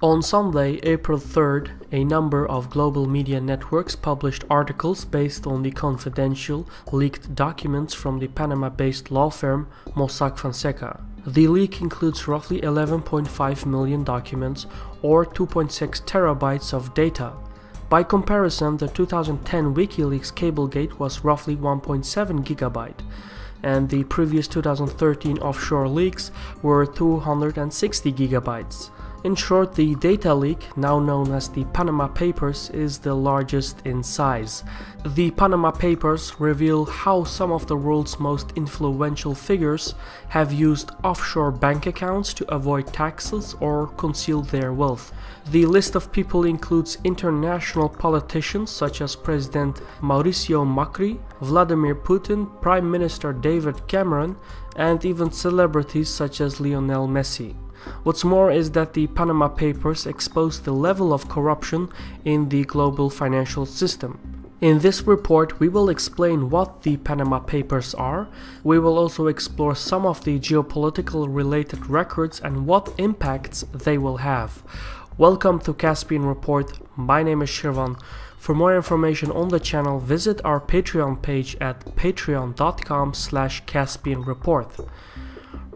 On Sunday, April 3rd, a number of global media networks published articles based on the confidential, leaked documents from the Panama-based law firm Mossack Fonseca. The leak includes roughly 11.5 million documents, or 2.6 terabytes of data. By comparison, the 2010 Wikileaks Cablegate was roughly 1.7 gigabyte, and the previous 2013 offshore leaks were 260 gigabytes. In short, the data leak, now known as the Panama Papers, is the largest in size. The Panama Papers reveal how some of the world's most influential figures have used offshore bank accounts to avoid taxes or conceal their wealth. The list of people includes international politicians such as President Mauricio Macri, Vladimir Putin, Prime Minister David Cameron, and even celebrities such as Lionel Messi. What's more is that the Panama Papers expose the level of corruption in the global financial system. In this report, we will explain what the Panama Papers are. We will also explore some of the geopolitical related records and what impacts they will have. Welcome to Caspian Report. My name is Shirvan. For more information on the channel, visit our Patreon page at patreon.com/CaspianReport.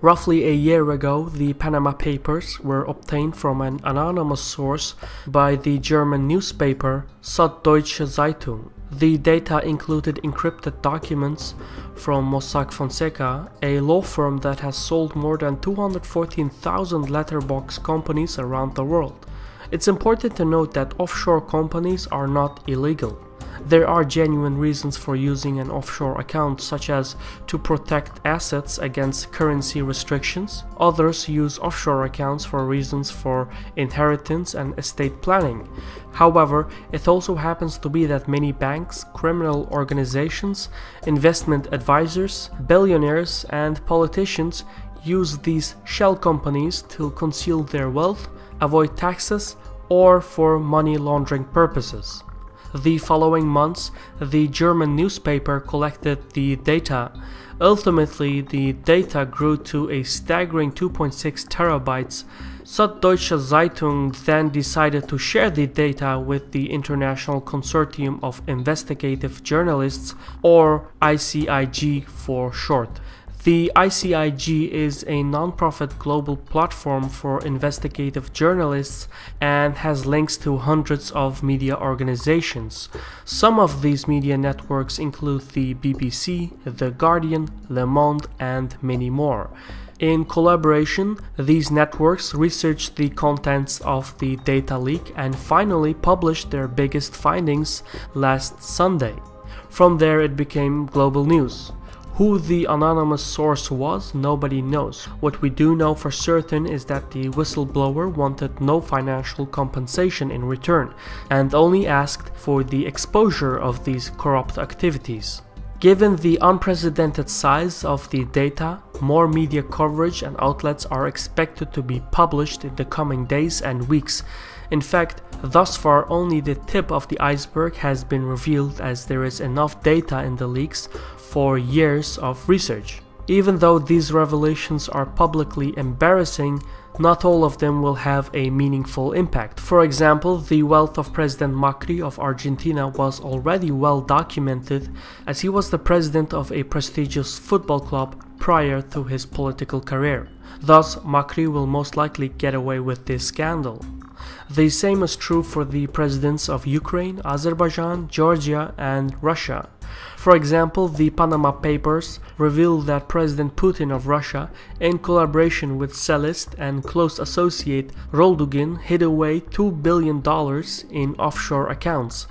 Roughly a year ago, the Panama Papers were obtained from an anonymous source by the German newspaper Süddeutsche Zeitung. The data included encrypted documents from Mossack Fonseca, a law firm that has sold more than 214,000 letterbox companies around the world. It's important to note that offshore companies are not illegal. There are genuine reasons for using an offshore account, such as to protect assets against currency restrictions. Others use offshore accounts for reasons for inheritance and estate planning. However, it also happens to be that many banks, criminal organizations, investment advisors, billionaires, and politicians use these shell companies to conceal their wealth, avoid taxes, or for money laundering purposes. The following months, the German newspaper collected the data. Ultimately, the data grew to a staggering 2.6 terabytes. Süddeutsche Zeitung then decided to share the data with the International Consortium of Investigative Journalists, or ICIJ for short. The ICIJ is a non-profit global platform for investigative journalists and has links to hundreds of media organizations. Some of these media networks include the BBC, The Guardian, Le Monde, and many more. In collaboration, these networks researched the contents of the data leak and finally published their biggest findings last Sunday. From there, it became global news. Who the anonymous source was, nobody knows. What we do know for certain is that the whistleblower wanted no financial compensation in return and only asked for the exposure of these corrupt activities. Given the unprecedented size of the data, more media coverage and outlets are expected to be published in the coming days and weeks. In fact, thus far only the tip of the iceberg has been revealed, as there is enough data in the leaks for years of research. Even though these revelations are publicly embarrassing, not all of them will have a meaningful impact. For example, the wealth of President Macri of Argentina was already well documented, as he was the president of a prestigious football club prior to his political career. Thus, Macri will most likely get away with this scandal. The same is true for the presidents of Ukraine, Azerbaijan, Georgia, and Russia. For example, the Panama Papers reveal that President Putin of Russia, in collaboration with cellist and close associate Roldugin, hid away $2 billion in offshore accounts.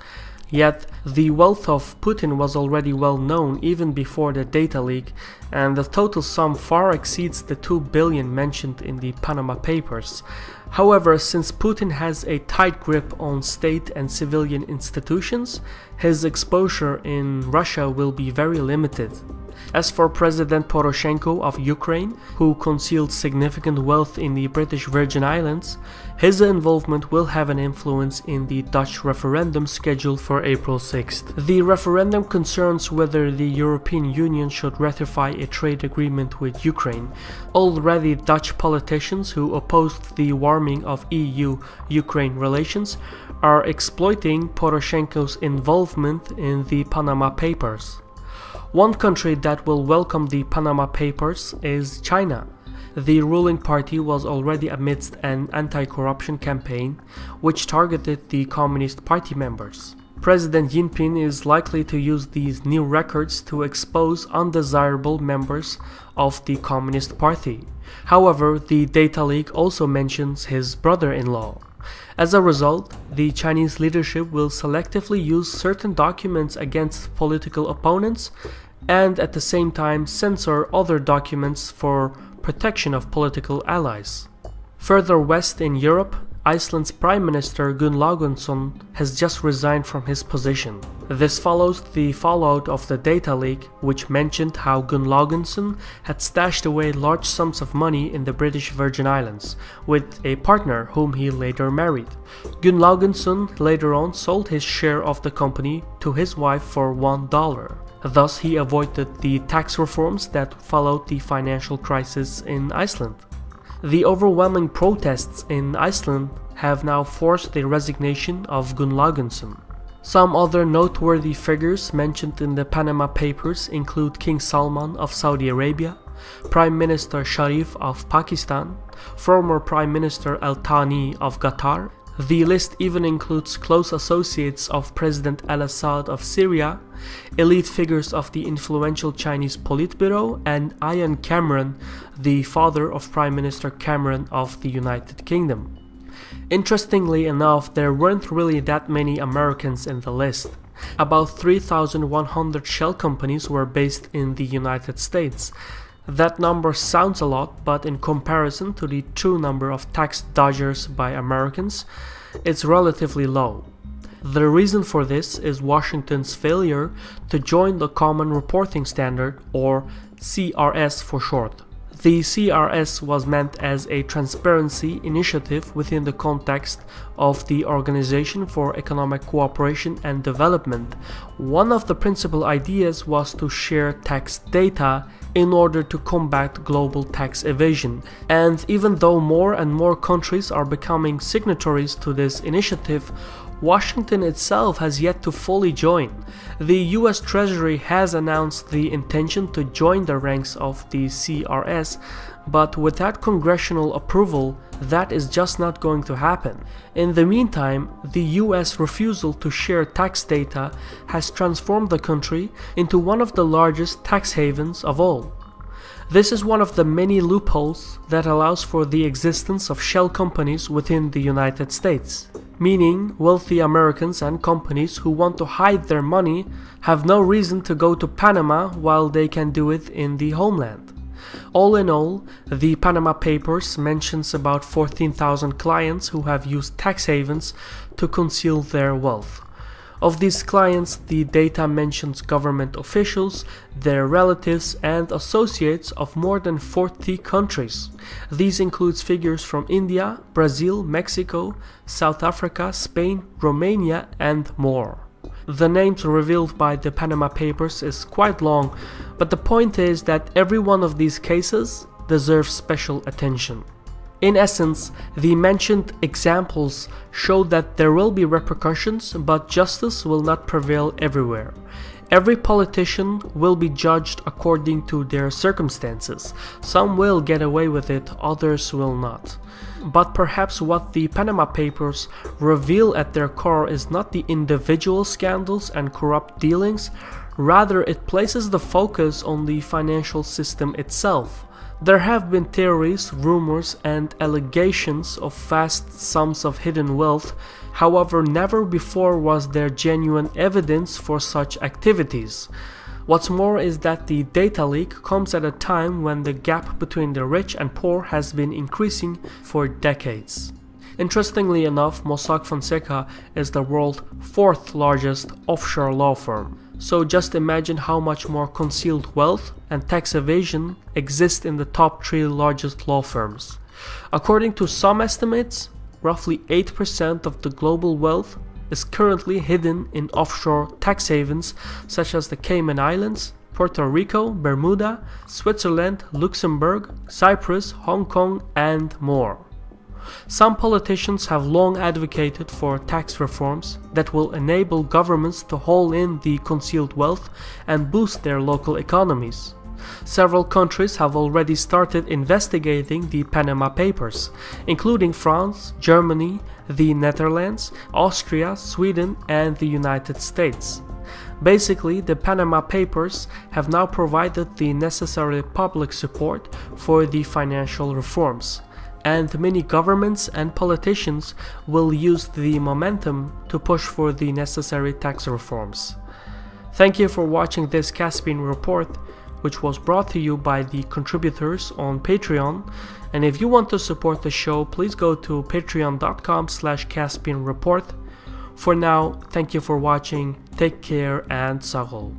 Yet, the wealth of Putin was already well known even before the data leak, and the total sum far exceeds the $2 billion mentioned in the Panama Papers. However, since Putin has a tight grip on state and civilian institutions, his exposure in Russia will be very limited. As for President Poroshenko of Ukraine, who concealed significant wealth in the British Virgin Islands, his involvement will have an influence in the Dutch referendum scheduled for April 6th. The referendum concerns whether the European Union should ratify a trade agreement with Ukraine. Already Dutch politicians who opposed the warming of EU-Ukraine relations are exploiting Poroshenko's involvement in the Panama Papers. One country that will welcome the Panama Papers is China. The ruling party was already amidst an anti-corruption campaign which targeted the Communist Party members. President Jinping is likely to use these new records to expose undesirable members of the Communist Party. However, the data leak also mentions his brother-in-law. As a result, the Chinese leadership will selectively use certain documents against political opponents and at the same time censor other documents for protection of political allies. Further west in Europe, Iceland's Prime Minister Gunn Laugonsson has just resigned from his position. This follows the fallout of the data leak, which mentioned how Gunn Laugonsson had stashed away large sums of money in the British Virgin Islands, with a partner whom he later married. Gunn Laugonsson later on sold his share of the company to his wife for $1. Thus, he avoided the tax reforms that followed the financial crisis in Iceland. The overwhelming protests in Iceland have now forced the resignation of Gunn Laugonsson. Some other noteworthy figures mentioned in the Panama Papers include King Salman of Saudi Arabia, Prime Minister Sharif of Pakistan, former Prime Minister Al Thani of Qatar. The list even includes close associates of President al-Assad of Syria, elite figures of the influential Chinese Politburo, and Ian Cameron, the father of Prime Minister Cameron of the United Kingdom. Interestingly enough, there weren't really that many Americans in the list. About 3,100 shell companies were based in the United States. That number sounds a lot, but in comparison to the true number of tax dodgers by Americans, it's relatively low. The reason for this is Washington's failure to join the Common Reporting Standard, or CRS for short. The CRS was meant as a transparency initiative within the context of the Organization for Economic Cooperation and Development. One of the principal ideas was to share tax data in order to combat global tax evasion. And even though more and more countries are becoming signatories to this initiative, Washington itself has yet to fully join. The US Treasury has announced the intention to join the ranks of the CRS, but without congressional approval, that is just not going to happen. In the meantime, the US refusal to share tax data has transformed the country into one of the largest tax havens of all. This is one of the many loopholes that allows for the existence of shell companies within the United States, meaning wealthy Americans and companies who want to hide their money have no reason to go to Panama while they can do it in the homeland. All in all, the Panama Papers mentions about 14,000 clients who have used tax havens to conceal their wealth. Of these clients, the data mentions government officials, their relatives, and associates of more than 40 countries. These include figures from India, Brazil, Mexico, South Africa, Spain, Romania, and more. The names revealed by the Panama Papers is quite long, but the point is that every one of these cases deserves special attention. In essence, the mentioned examples show that there will be repercussions, but justice will not prevail everywhere. Every politician will be judged according to their circumstances. Some will get away with it, others will not. But perhaps what the Panama Papers reveal at their core is not the individual scandals and corrupt dealings, rather it places the focus on the financial system itself. There have been theories, rumors, and allegations of vast sums of hidden wealth. However, never before was there genuine evidence for such activities. What's more is that the data leak comes at a time when the gap between the rich and poor has been increasing for decades. Interestingly enough, Mossack Fonseca is the world's fourth largest offshore law firm. So just imagine how much more concealed wealth and tax evasion exist in the top 3 largest law firms. According to some estimates, roughly 8% of the global wealth is currently hidden in offshore tax havens such as the Cayman Islands, Puerto Rico, Bermuda, Switzerland, Luxembourg, Cyprus, Hong Kong, and more. Some politicians have long advocated for tax reforms that will enable governments to haul in the concealed wealth and boost their local economies. Several countries have already started investigating the Panama Papers, including France, Germany, the Netherlands, Austria, Sweden, and the United States. Basically, the Panama Papers have now provided the necessary public support for the financial reforms, and many governments and politicians will use the momentum to push for the necessary tax reforms. Thank you for watching this Caspian report, which was brought to you by the contributors on Patreon. And if you want to support the show, please go to patreon.com/CaspianReport. For now, thank you for watching, take care, and Sahol.